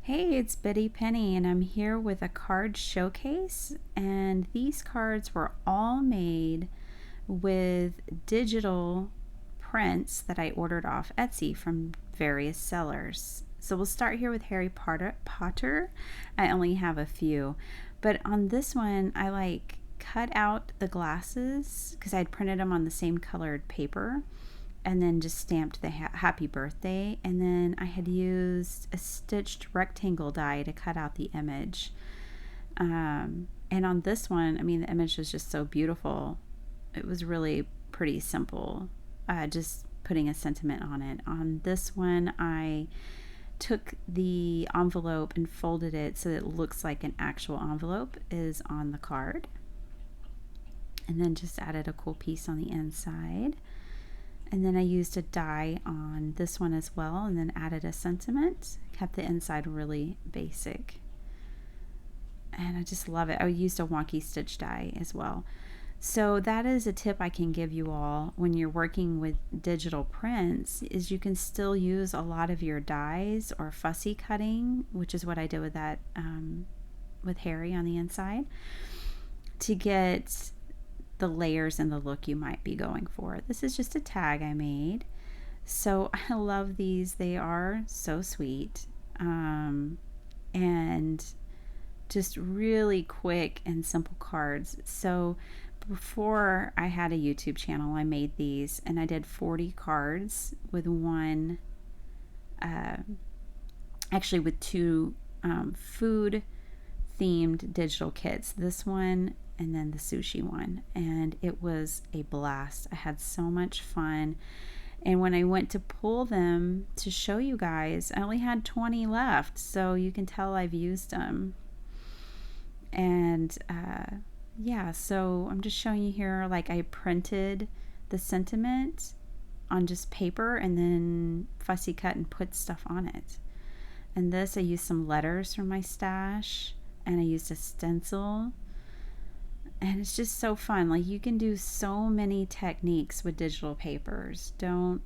Hey, it's Betty Penny, and I'm here with a card showcase. And these cards were all made with digital prints that I ordered off Etsy from various sellers. So we'll start here with Harry Potter. I only have a few, but on this one, I cut out the glasses because I'd printed them on the same colored paper and then just stamped the happy birthday, and then I had used a stitched rectangle die to cut out the image. And on this one, I mean, the image was just so beautiful. It was really pretty simple, just putting a sentiment on it. On this one, I took the envelope and folded it so that it looks like an actual envelope is on the card, and then just added a cool piece on the inside. And then I used a die on this one as well, and then added a sentiment. Kept the inside really basic. And I just love it. I used a wonky stitch die as well. So that is a tip I can give you all when you're working with digital prints, is you can still use a lot of your dies or fussy cutting, which is what I did with that with Harry on the inside, to get the layers and the look you might be going for. This is just a tag I made. So I love these. They are so sweet. And just really quick and simple cards. So before I had a YouTube channel, I made these, and I did 40 cards with one, actually with two food themed digital kits. This one and then the sushi one, and it was a blast. I had so much fun, and when I went to pull them to show you guys, I only had 20 left, so you can tell I've used them. And yeah, so I'm just showing you here, like, I printed the sentiment on just paper and then fussy cut and put stuff on it. And this, I used some letters from my stash, and I used a stencil, and it's just so fun. Like, you can do so many techniques with digital papers. Don't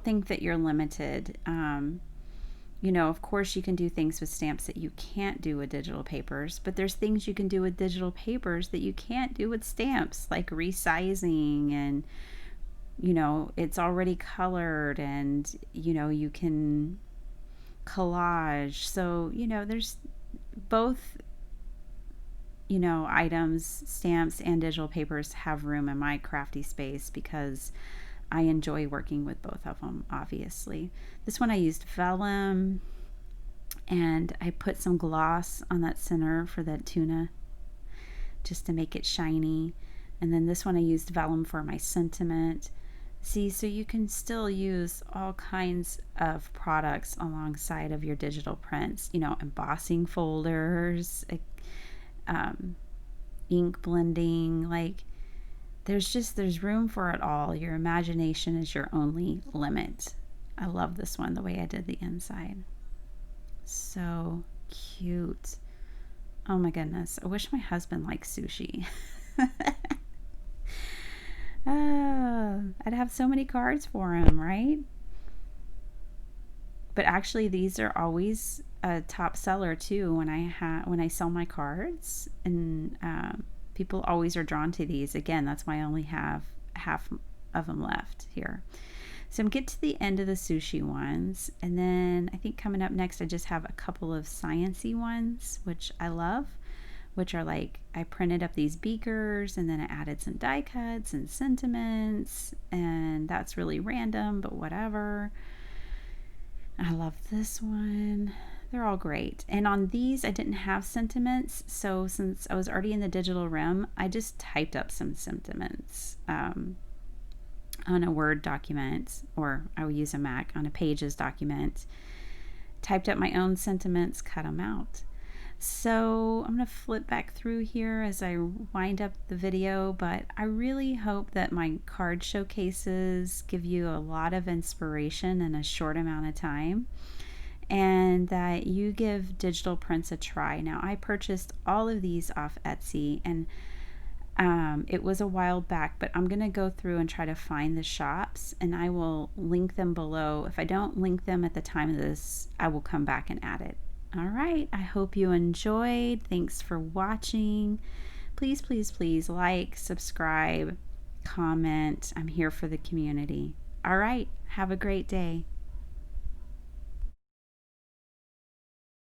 think that you're limited. Of course you can do things with stamps that you can't do with digital papers, but there's things you can do with digital papers that you can't do with stamps, like resizing, and it's already colored, and you can collage. So there's both items, stamps and digital papers, have room in my crafty space because I enjoy working with both of them, obviously. This one I used vellum, and I put some gloss on that center for that tuna just to make it shiny. And then this one I used vellum for my sentiment. See, so you can still use all kinds of products alongside of your digital prints, embossing folders, ink blending, like there's room for it all. Your imagination is your only limit. I love this one, the way I did the inside. So cute. Oh my goodness. I wish my husband liked sushi. I'd have so many cards for him, right? But actually, these are always a top seller too when I sell my cards, and people always are drawn to these. Again, that's why I only have half of them left here. So I'm getting to the end of the sushi ones, and then I think coming up next I just have a couple of sciencey ones, which I love, which are like, I printed up these beakers and then I added some die cuts and sentiments, and that's really random, but whatever. I love this one. They're all great. And on these, I didn't have sentiments, so since I was already in the digital realm, I just typed up some sentiments on a Word document, or I would use a Mac on a Pages document. Typed up my own sentiments, cut them out. So I'm going to flip back through here as I wind up the video, but I really hope that my card showcases give you a lot of inspiration in a short amount of time, and that you give digital prints a try. Now, I purchased all of these off Etsy, and It was a while back, but I'm going to go through and try to find the shops, and I will link them below. If I don't link them at the time of this, I will come back and add it. All right. I hope you enjoyed. Thanks for watching. Please, please, please like, subscribe, comment. I'm here for the community. All right. Have a great day.